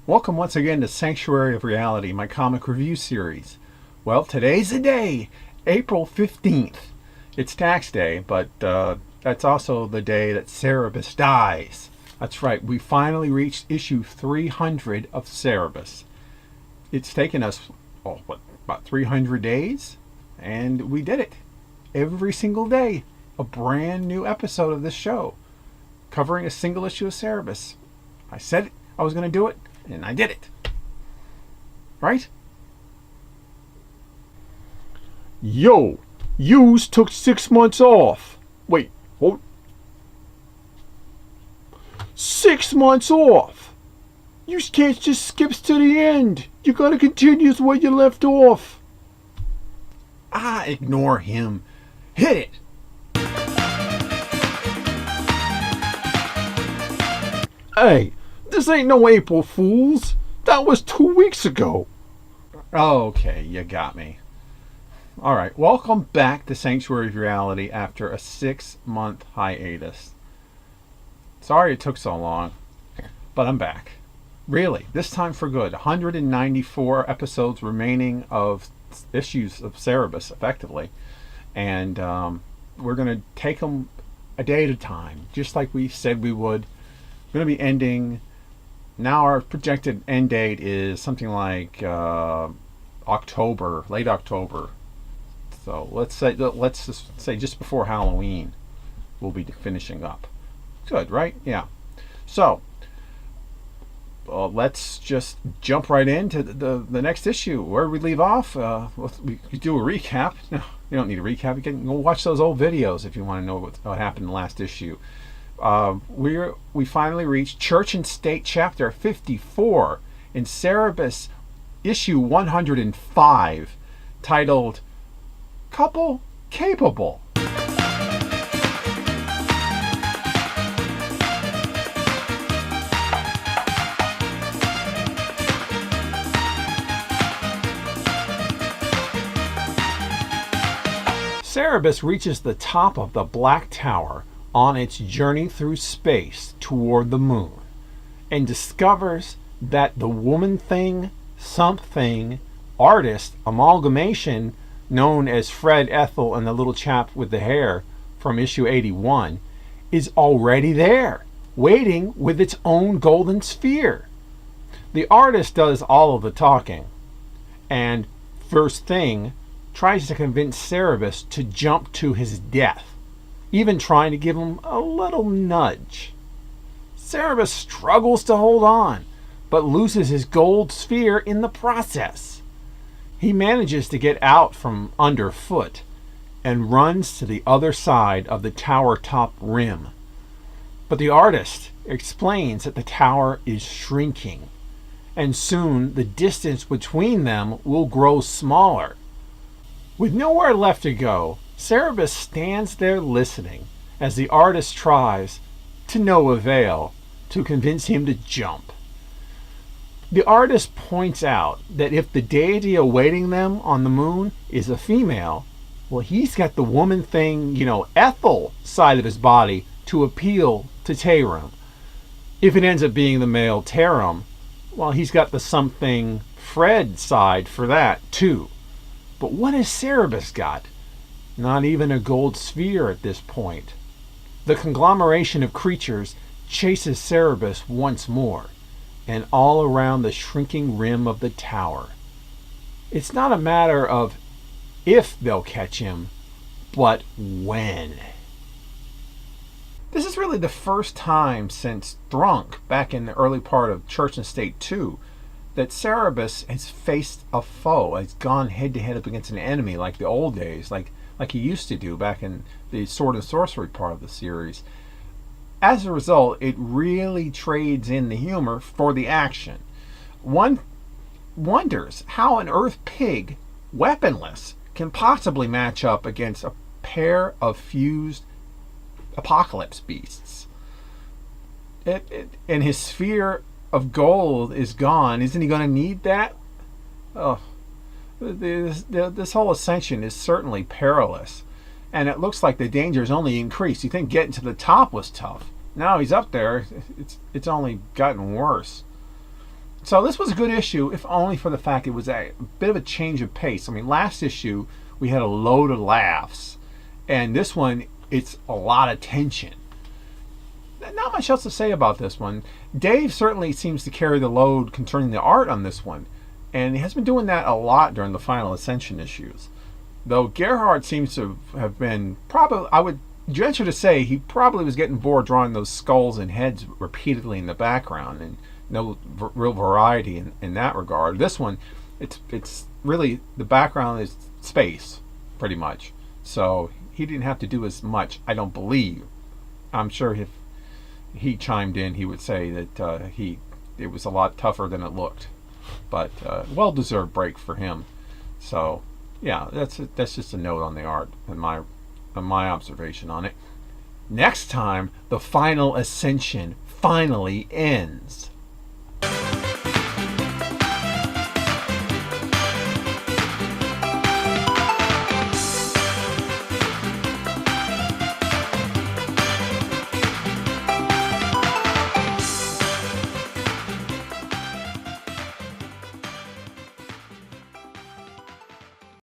Welcome once again to Sanctuary of Reality, my comic review series. Well, today's the day, April 15th. It's tax day, but that's also the day that Cerebus dies. That's right, we finally reached issue 300 of Cerebus. It's taken us, about 300 days? And we did it. Every single day, a brand new episode of this show, covering a single issue of Cerebus. I said I was going to do it. And I did it. Right? Yo, yous took 6 months off. Wait, hold. 6 months off? You can't just skip to the end. You gotta continue where you left off. Ignore him. Hit it. Hey, this ain't no April Fools. That was 2 weeks ago. Okay, you got me. Alright, welcome back to Sanctuary of Reality after a 6-month hiatus. Sorry it took so long, but I'm back. Really, this time for good. 194 episodes remaining of issues of Cerebus, effectively. And we're going to take them a day at a time, just like we said we would. We're going to be ending. Now our projected end date is something like October, late October. So let's just say just before Halloween, we'll be finishing up. Good, right? Yeah. So let's just jump right into the next issue. Where we leave off, we could do a recap. No, you don't need a recap. You can go watch those old videos if you want to know what happened in the last issue. We finally reached Church and State chapter 54 in Cerebus issue 105, titled Couple Capable. Cerebus reaches the top of the Black Tower on its journey through space toward the moon, and discovers that the woman thing, something, artist amalgamation known as Fred, Ethel, and the little chap with the hair from issue 81 is already there, waiting with its own golden sphere. The artist does all of the talking, and first thing tries to convince Cerebus to jump to his death, even trying to give him a little nudge. Cerebus struggles to hold on, but loses his gold sphere in the process. He manages to get out from underfoot and runs to the other side of the tower top rim. But the artist explains that the tower is shrinking, and soon the distance between them will grow smaller. With nowhere left to go, Cerebus stands there listening as the artist tries, to no avail, to convince him to jump. The artist points out that if the deity awaiting them on the moon is a female, well, he's got the woman thing, Ethel side of his body to appeal to Tarum. If it ends up being the male Tarum, well, he's got the something Fred side for that too. But what has Cerebus got? Not even a gold sphere at this point. The conglomeration of creatures chases Cerebus once more, and all around the shrinking rim of the tower. It's not a matter of if they'll catch him, but when. This is really the first time since Thrunk, back in the early part of Church and State 2, that Cerebus has faced a foe, has gone head-to-head up against an enemy like the old days, like he used to do back in the Sword and Sorcery part of the series. As a result, it really trades in the humor for the action. One wonders how an Earth pig, weaponless, can possibly match up against a pair of fused apocalypse beasts. And his sphere of gold is gone. Isn't he going to need that? Oh, this whole ascension is certainly perilous, and it looks like the danger's only increased. You think getting to the top was tough. Now he's up there, it's only gotten worse. So this was a good issue, if only for the fact it was a bit of a change of pace. I mean, last issue we had a load of laughs, and this one it's a lot of tension. Not much else to say about this one. Dave certainly seems to carry the load concerning the art on this one, and he has been doing that a lot during the Final Ascension issues. Though Gerhard seems to have been probably, I would venture to say, he probably was getting bored drawing those skulls and heads repeatedly in the background, and no real variety in that regard. This one, it's really, the background is space, pretty much. So he didn't have to do as much, I don't believe. I'm sure if he chimed in, he would say that it was a lot tougher than it looked. But well-deserved break for him. So yeah, that's just a note on the art and my observation on it. Next time, the Final Ascension finally ends.